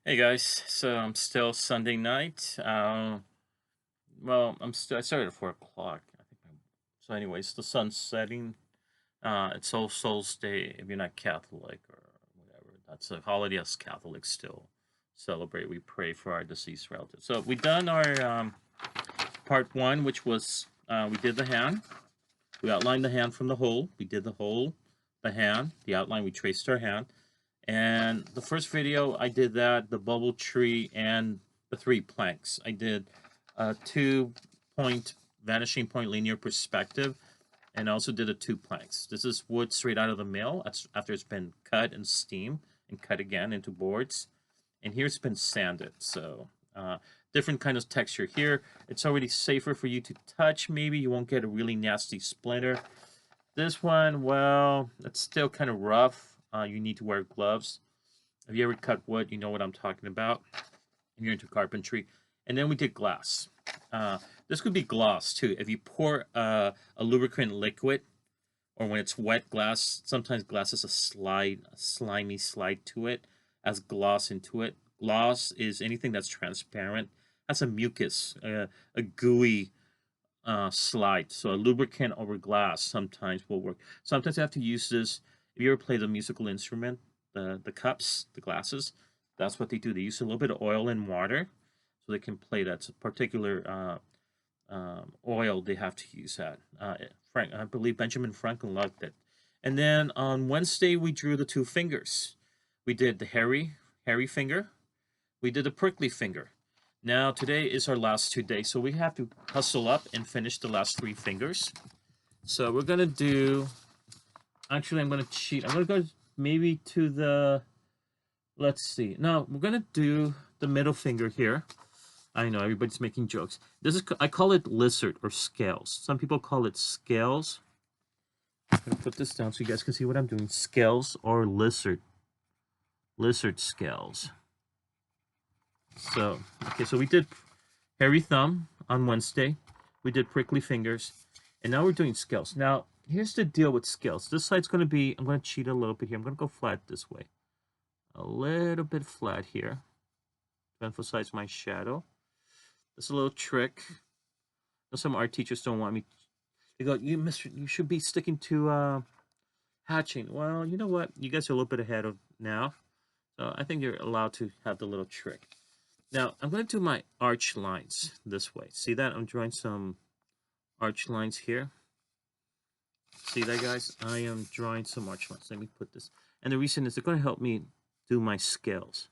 Hey guys, so I'm still Sunday night. Well, I started at 4 o'clock. So, anyways, the sun's setting. It's All Souls Day. If you're not Catholic or whatever, that's a holiday us Catholics still celebrate. We pray for our deceased relatives. So we done our part one, which was we did the hand. We outlined the hand from the whole. We did the whole, the hand, the outline. We traced our hand. And the first video, I did that, the bubble tree and the three planks. I did a 2 point vanishing point linear perspective and also did a 2 planks. This is wood straight out of the mill after it's been cut and steamed and cut again into boards. And here it's been sanded. So different kind of texture here. It's already safer for you to touch. Maybe you won't get a really nasty splinter. This one, well, it's still kind of rough. You need to wear gloves. If you ever cut wood, you know what I'm talking about. And you're into carpentry. And then we did glass. This could be gloss too. If you pour a lubricant liquid, or when it's wet glass, sometimes glass has a slimy slide to it, has gloss into it. Gloss is anything that's transparent, has a mucus, a gooey slide. So a lubricant over glass sometimes will work. Sometimes I have to use this. If you ever play the musical instrument, the cups, the glasses, that's what they do. They use a little bit of oil and water so they can play that. It's a particular oil they have to use that. I believe Benjamin Franklin liked it. And then on Wednesday we drew the two fingers. We did the hairy finger. We did the prickly finger. Now today is our last 2 days, so we have to hustle up and finish the last three fingers. So we're gonna do. Actually, I'm gonna cheat. I'm gonna go maybe to the. Let's see. No, we're gonna do the middle finger here. I know everybody's making jokes. This is I call it lizard or scales. Some people call it scales. I'm gonna put this down so you guys can see what I'm doing. Scales or lizard scales. So okay, so we did hairy thumb on Wednesday. We did prickly fingers, and now we're doing scales. Now here's the deal with scales. This side's gonna be. I'm gonna cheat a little bit here. I'm gonna go flat this way, a little bit flat here to emphasize my shadow. That's a little trick. Some art teachers don't want me. They go, you should be sticking to hatching. Well, you know what? You guys are a little bit ahead of now, so I think you're allowed to have the little trick. Now I'm going to do my arch lines this way. See that? I'm drawing some arch lines here. See that, guys? I am drawing some arch lines. Let me put this. And the reason is they're going to help me do my scales.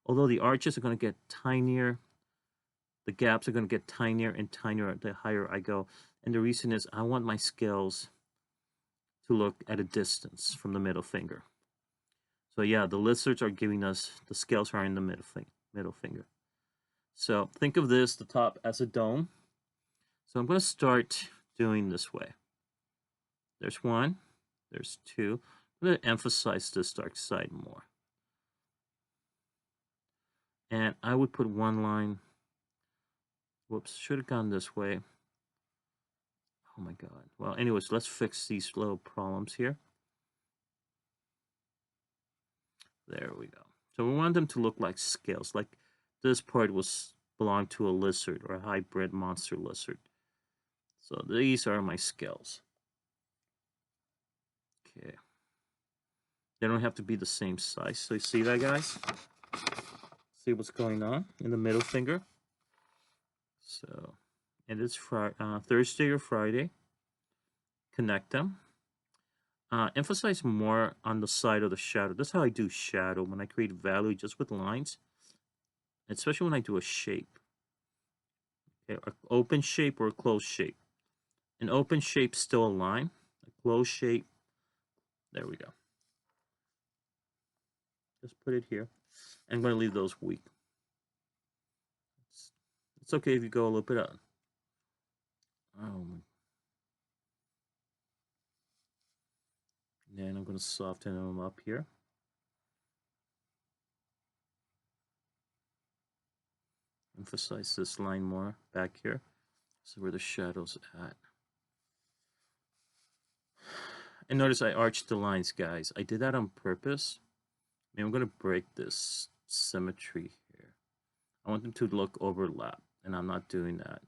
Although the arches are going to get tinier, the gaps are going to get tinier and tinier the higher I go. And the reason is I want my scales to look at a distance from the middle finger. So yeah, the lizards are giving us, the scales are in the middle finger. So think of this, the top, as a dome. So I'm going to start doing this way. There's one, there's two. I'm going to emphasize this dark side more. And I would put one line. Whoops, should have gone this way. Oh my god. Well, anyways, let's fix these little problems here. There we go. So we want them to look like scales. Like this part was belonged to a lizard or a hybrid monster lizard. So these are my scales. Okay. They don't have to be the same size. So you see that, guys? See what's going on in the middle finger? So, and it's Thursday or Friday. Connect them. Emphasize more on the side of the shadow. That's how I do shadow when I create value just with lines, especially when I do a shape. Okay, an open shape or a closed shape. An open shape still a line. A closed shape. There we go. Just put it here. I'm going to leave those weak. It's okay if you go a little bit up. Then I'm going to soften them up here. Emphasize this line more back here. So where the shadow's at. And notice I arched the lines, guys. I did that on purpose. I mean, I'm going to break this symmetry here. I want them to look overlap, and I'm not doing that.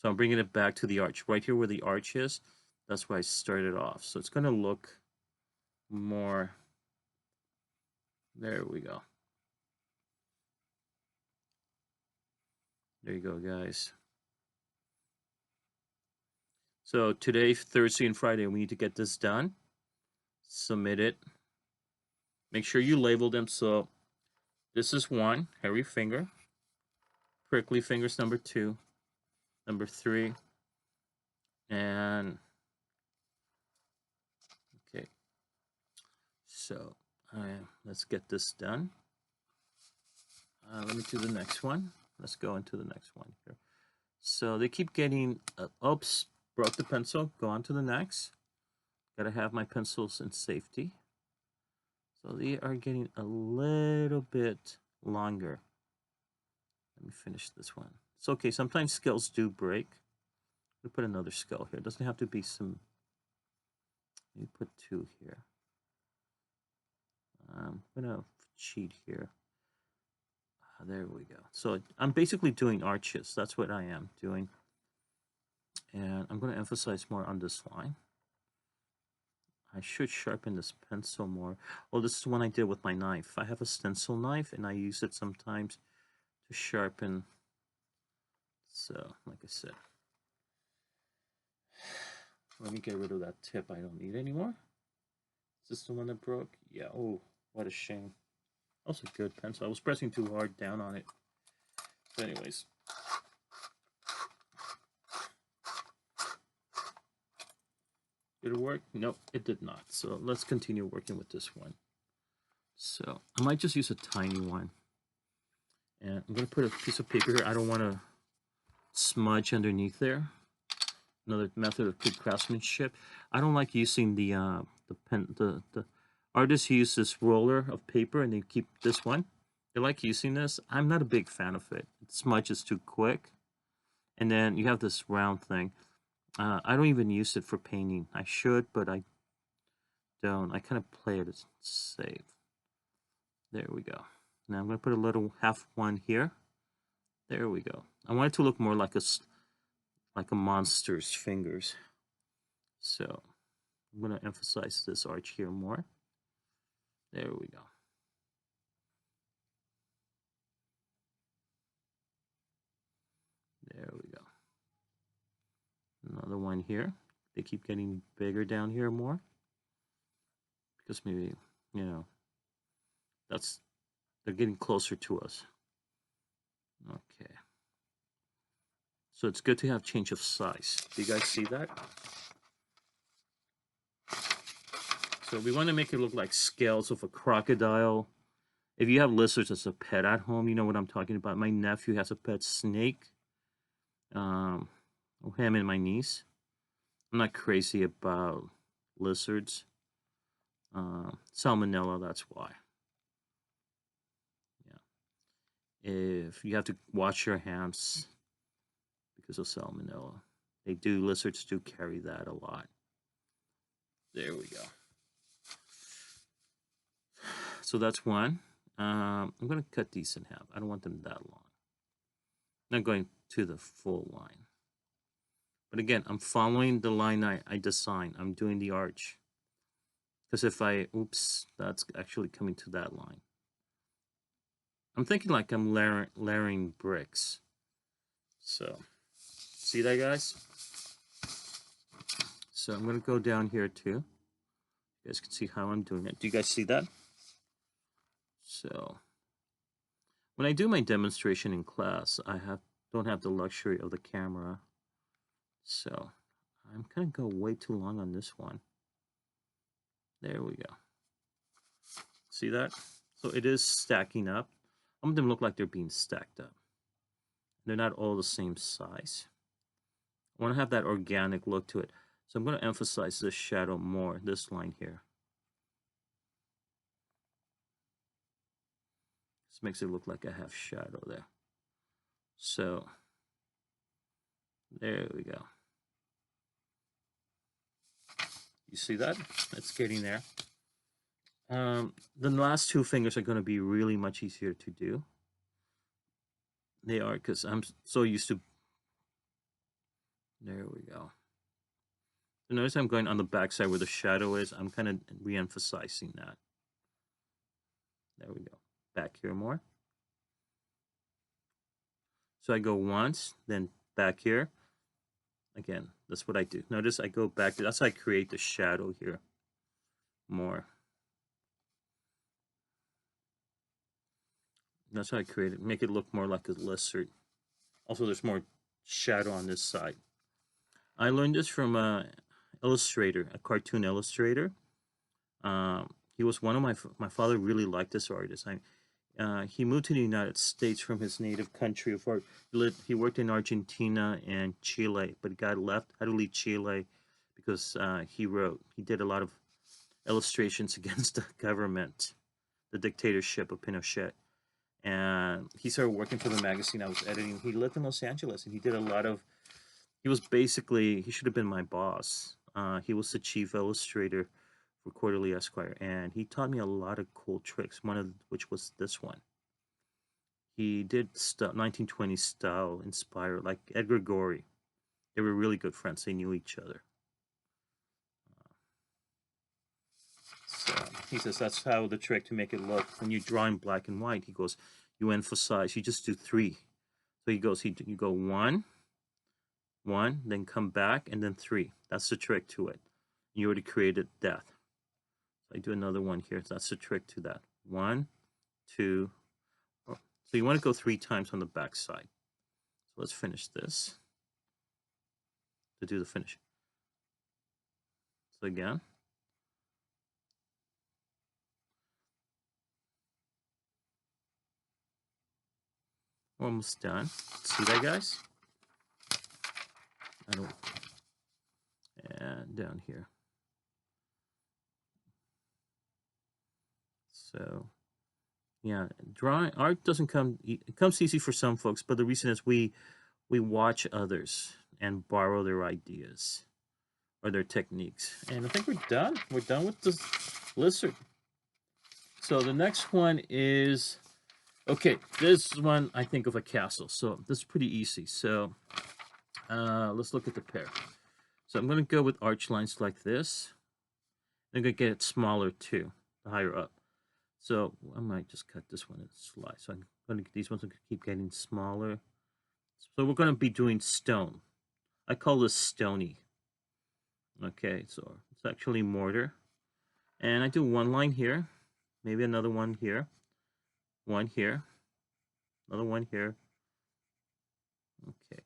So I'm bringing it back to the arch. Right here where the arch is, that's where I started off. So it's going to look more. There we go. There you go, guys. So today, Thursday and Friday, we need to get this done. Submit it. Make sure you label them. So this is 1, hairy finger. Prickly fingers number 2. Number 3. And okay. So let's get this done. Let me do the next one. Let's go into the next one here. So they keep getting, oops, broke the pencil. Go on to the next. Got to have my pencils in safety. So they are getting a little bit longer. Let me finish this one. It's okay. Sometimes scales do break. We put another scale here. It doesn't have to be some. Let me put 2 here. I'm gonna cheat here. There we go. So I'm basically doing arches. That's what I am doing. And I'm going to emphasize more on this line. I should sharpen this pencil more. Well, this is one I did with my knife. I have a stencil knife, and I use it sometimes to sharpen. So, like I said, let me get rid of that tip I don't need anymore. Is this the one that broke? Yeah. Oh, what a shame. That was a good pencil. I was pressing too hard down on it. But anyways. Did it work? Nope, it did not. So let's continue working with this one. So I might just use a tiny one. And I'm going to put a piece of paper here. I don't want to smudge underneath there. Another method of good craftsmanship. I don't like using the artists use this roller of paper and they keep this one. They like using this. I'm not a big fan of it. It smudges too quick. And then you have this round thing. I don't even use it for painting. I should, but I don't. I kind of play it as safe. There we go. Now I'm going to put a little half one here. There we go. I want it to look more like a monster's fingers. So I'm going to emphasize this arch here more. There we go. There we go. Another one here. They keep getting bigger down here more. Because maybe, you know, they're getting closer to us. Okay. So it's good to have change of size. Do you guys see that? So we want to make it look like scales of a crocodile. If you have lizards as a pet at home, you know what I'm talking about. My nephew has a pet snake. Him and my niece. I'm not crazy about lizards. Salmonella, that's why. Yeah. If you have to wash your hands because of salmonella. Lizards do carry that a lot. There we go. So that's one. I'm going to cut these in half. I don't want them that long. I'm not going to the full line. But again, I'm following the line I designed. I'm doing the arch. Because if oops, that's actually coming to that line. I'm thinking like I'm layering bricks. So, see that, guys? So I'm going to go down here too. You guys can see how I'm doing it. Do you guys see that? So, when I do my demonstration in class, I don't have the luxury of the camera. So, I'm going to go way too long on this one. There we go. See that? So it is stacking up. Some of them look like they're being stacked up. They're not all the same size. I want to have that organic look to it. So I'm going to emphasize this shadow more, this line here. This makes it look like I have shadow there. So, there we go. You see that? It's getting there. The last two fingers are going to be really much easier to do. They are, because I'm so used to. There we go. So notice I'm going on the back side where the shadow is. I'm kind of re-emphasizing that. There we go. Back here more. So I go once, then back here. Again, that's what I do. Notice I go back. That's how I create the shadow here more. That's how I create it. Make it look more like a lizard. Also, there's more shadow on this side. I learned this from a illustrator, a cartoon illustrator. He was one of my father really liked this artist. He moved to the United States from his native country. He worked in Argentina and Chile, but had to leave Chile because he did a lot of illustrations against the government, the dictatorship of Pinochet. And he started working for the magazine I was editing. He lived in Los Angeles, and he did a lot of. He should have been my boss. He was the chief illustrator for Quarterly Esquire, and he taught me a lot of cool tricks. One of which was this one. He did 1920s style inspired, like Edgar Gorey. They were really good friends. They knew each other. So he says that's how the trick to make it look. When you draw in black and white, he goes, you emphasize. You just do 3. So he goes, you go 1, then come back, and then 3. That's the trick to it. You already created death. So I do another one here. So that's the trick to that. 1, 2. Oh. So you want to go 3 times on the back side. So let's finish this to do the finish. So again. Almost done. See that, guys? And down here. So, yeah, drawing art doesn't come. It comes easy for some folks, but the reason is we watch others and borrow their ideas or their techniques. And I think we're done. We're done with this lizard. So the next one is, okay, this one I think of a castle. So this is pretty easy. So let's look at the pair. So I'm going to go with arch lines like this. I'm going to get it smaller too, the higher up. So I might just cut this one and slide. So I'm going to, these ones are going to keep getting smaller. So we're going to be doing stone. I call this stony. Okay, so it's actually mortar. And I do one line here, maybe another one here, one here, another one here. Okay,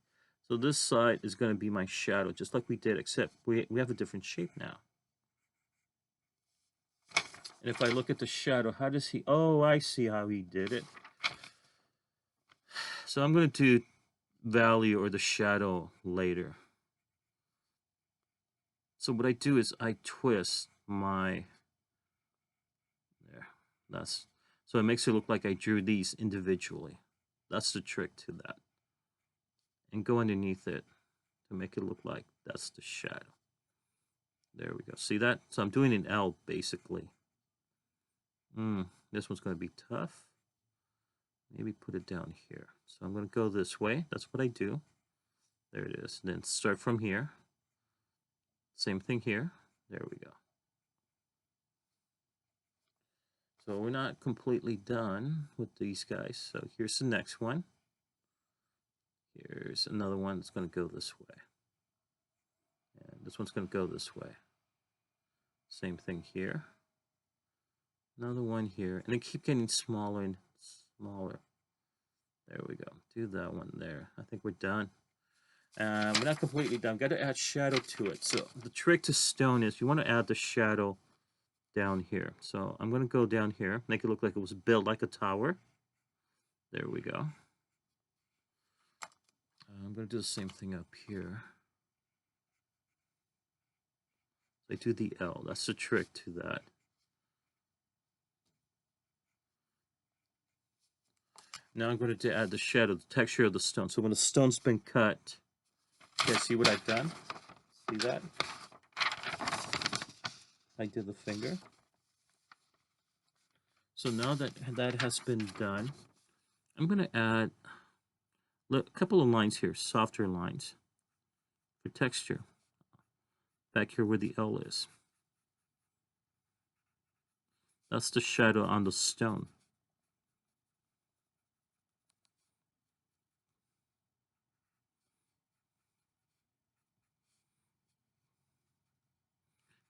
so this side is going to be my shadow, just like we did, except we have a different shape now. And if I look at the shadow, how does he, oh, I see how he did it. So I'm going to do value or the shadow later. So what I do is I twist my, there, that's, so it makes it look like I drew these individually. That's the trick to that. And go underneath it to make it look like that's the shadow. There we go. See that? So I'm doing an L basically. This one's going to be tough. Maybe put it down here. So I'm going to go this way. That's what I do. There it is. And then start from here. Same thing here. There we go. So we're not completely done with these guys. So here's the next one. Here's another one that's going to go this way. And this one's going to go this way. Same thing here. Another one here. And they keep getting smaller and smaller. There we go. Do that one there. I think we're done. We're not completely done. Got to add shadow to it. So the trick to stone is you want to add the shadow down here. So I'm going to go down here, make it look like it was built like a tower. There we go. I'm going to do the same thing up here. I do the L. That's the trick to that. Now I'm going to add the shadow, the texture of the stone. So when the stone's been cut, you guys see what I've done? See that? I did the finger. So now that that has been done, I'm going to add a couple of lines here, softer lines for texture. Back here where the L is. That's the shadow on the stone.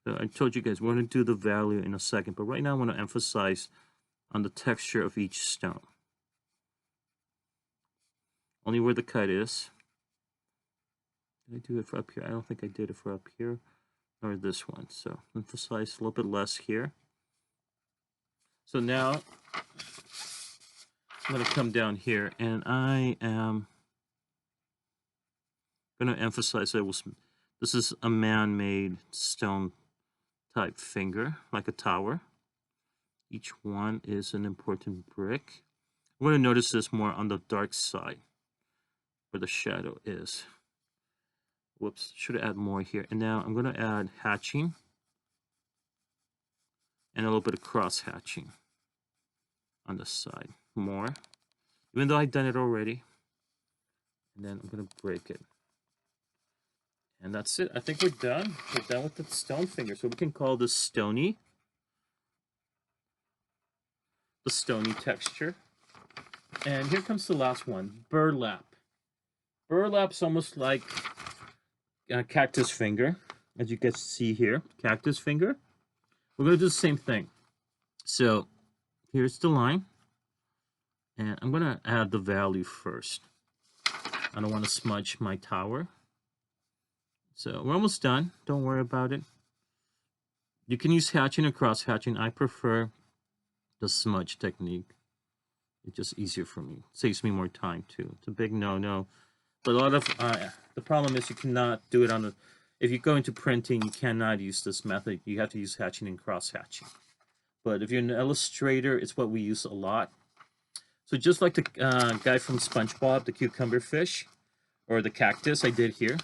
So I told you guys we're going to do the value in a second, but right now I want to emphasize on the texture of each stone. Only where the cut is. Did I do it for up here? I don't think I did it for up here, or this one. So emphasize a little bit less here. So now I'm going to come down here, and I am going to emphasize that this is a man-made stone type finger, like a tower. Each one is an important brick. We're going to notice this more on the dark side, where the shadow is. Whoops, should add more here. And now I'm going to add hatching and a little bit of cross hatching on the side. More, even though I've done it already. And then I'm going to break it. And that's it. I think we're done. We're done with the stone finger. So we can call this stony. The stony texture. And here comes the last one, burlap. Burlap's almost like a cactus finger, as you can see here, cactus finger. We're going to do the same thing. So here's the line, and I'm going to add the value first. I don't want to smudge my tower. So we're almost done. Don't worry about it. You can use hatching or cross hatching. I prefer the smudge technique. It's just easier for me. It saves me more time too. It's a big no-no. But a lot of the problem is you cannot do it on the. If you go into printing, you cannot use this method. You have to use hatching and cross hatching. But if you're an illustrator, it's what we use a lot. So just like the guy from SpongeBob, the cucumber fish, or the cactus I did here,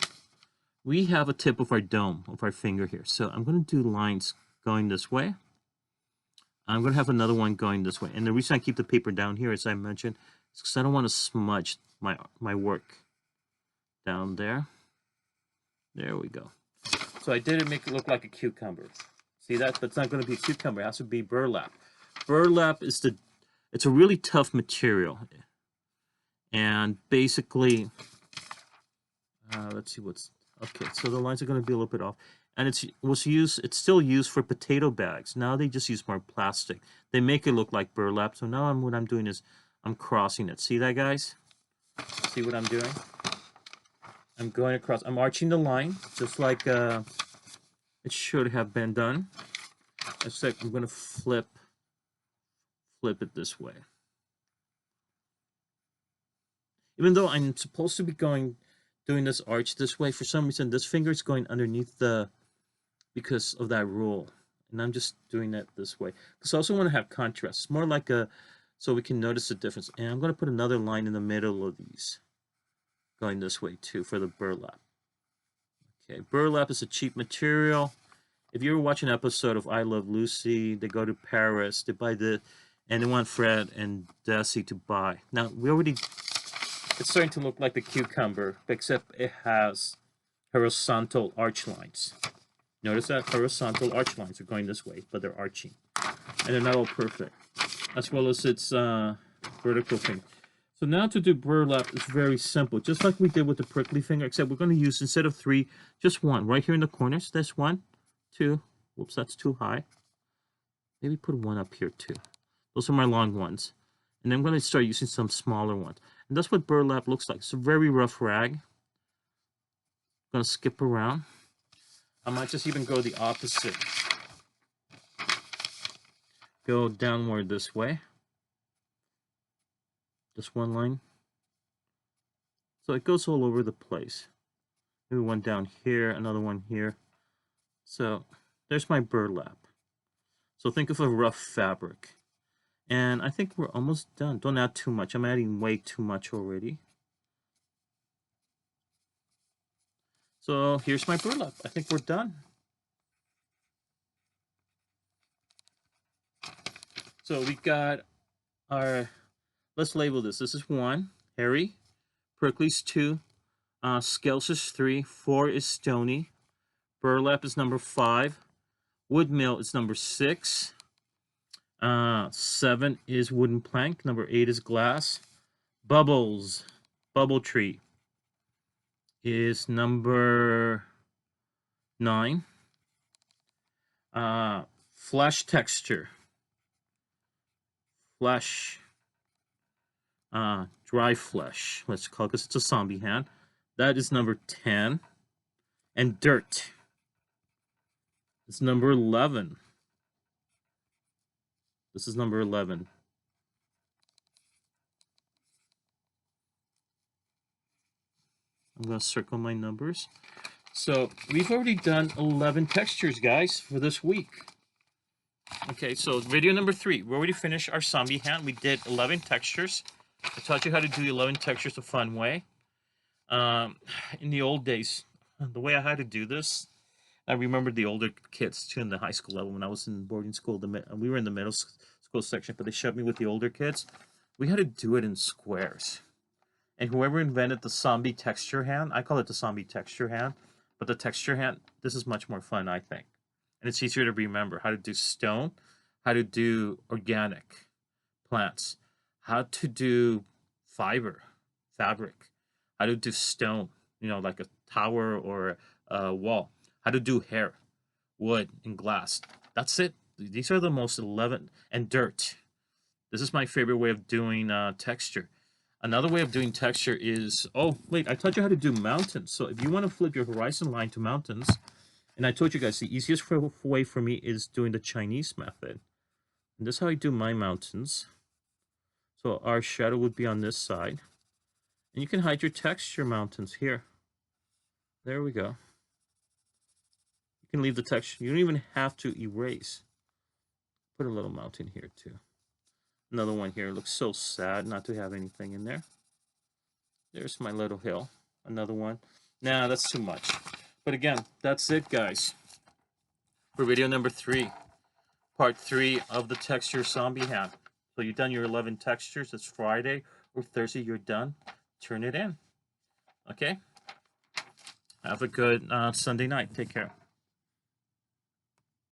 we have a tip of our dome, of our finger here. So I'm going to do lines going this way. I'm going to have another one going this way. And the reason I keep the paper down here, as I mentioned, is because I don't want to smudge my work down there. There we go. So I did make it look like a cucumber. See that? That's not going to be a cucumber. It has to be burlap. Burlap is it's a really tough material. And basically, let's see okay, so the lines are going to be a little bit off. And it's still used for potato bags. Now they just use more plastic. They make it look like burlap. So now what I'm doing is I'm crossing it. See that, guys? See what I'm doing? I'm going across. I'm arching the line just like it should have been done. It's like I'm going to flip it this way. Even though I'm supposed to be doing this arch this way, for some reason this finger is going underneath because of that rule. And I'm just doing it this way. Because I also want to have contrast. It's more like so we can notice the difference. And I'm going to put another line in the middle of these. Going this way too for the burlap. Okay, burlap is a cheap material. If you ever watch an episode of I Love Lucy, they go to Paris, they buy and they want Fred and Desi to buy. Now, it's starting to look like the cucumber, except it has horizontal arch lines. Notice that horizontal arch lines are going this way, but they're arching. And they're not all perfect, as well as its vertical thing. So now to do burlap, it's very simple. Just like we did with the prickly finger, except we're going to use, instead of 3, just 1. Right here in the corners, there's 1, 2. Whoops, that's too high. Maybe put 1 up here too. Those are my long ones. And then I'm going to start using some smaller ones. And that's what burlap looks like. It's a very rough rag. I'm going to skip around. I might just even go the opposite. Go downward this way. Just 1 line. So it goes all over the place. Maybe 1 down here, another 1 here. So there's my burlap. So think of a rough fabric. And I think we're almost done. Don't add too much. I'm adding way too much already. So here's my burlap. I think we're done. So we got our, let's label this. This is 1, hairy. Prickly's 2. Scales is 3. 4 is stony. Burlap is number 5. Woodmill is number 6. 7 is wooden plank. Number 8 is glass. Bubbles, bubble tree, is number 9. Flesh texture, flesh, dry flesh, let's call it, because it's a zombie hand. That is number 10. And dirt is number 11. This is number 11. I'm going to circle my numbers. So we've already done 11 textures, guys, for this week. Okay, so video number 3. We already finished our zombie hand. We did 11 textures. I taught you how to do 11 textures a fun way. In the old days, the way I had to do this, I remember the older kids too in the high school level when I was in boarding school. We were in the middle school section, but they shoved me with the older kids. We had to do it in squares. And whoever invented the zombie texture hand, I call it the zombie texture hand, but the texture hand, this is much more fun, I think. And it's easier to remember how to do stone, how to do organic plants, how to do fabric, how to do stone, like a tower or a wall, how to do hair, wood, and glass. That's it. These are the most 11, and dirt. This is my favorite way of doing texture. Another way of doing texture is, oh, wait, I taught you how to do mountains. So if you want to flip your horizon line to mountains, and I told you guys the easiest way for me is doing the Chinese method. And this is how I do my mountains. So our shadow would be on this side. And you can hide your texture mountains here. There we go. You can leave the texture. You don't even have to erase. Put a little mountain here too. Another one here. It looks so sad not to have anything in there. There's my little hill. Another one. Nah, that's too much. But again, that's it, guys. For video number 3. Part 3 of the texture zombie hand. So you've done your 11 textures. It's Friday or Thursday. You're done. Turn it in. Okay? Have a good Sunday night. Take care.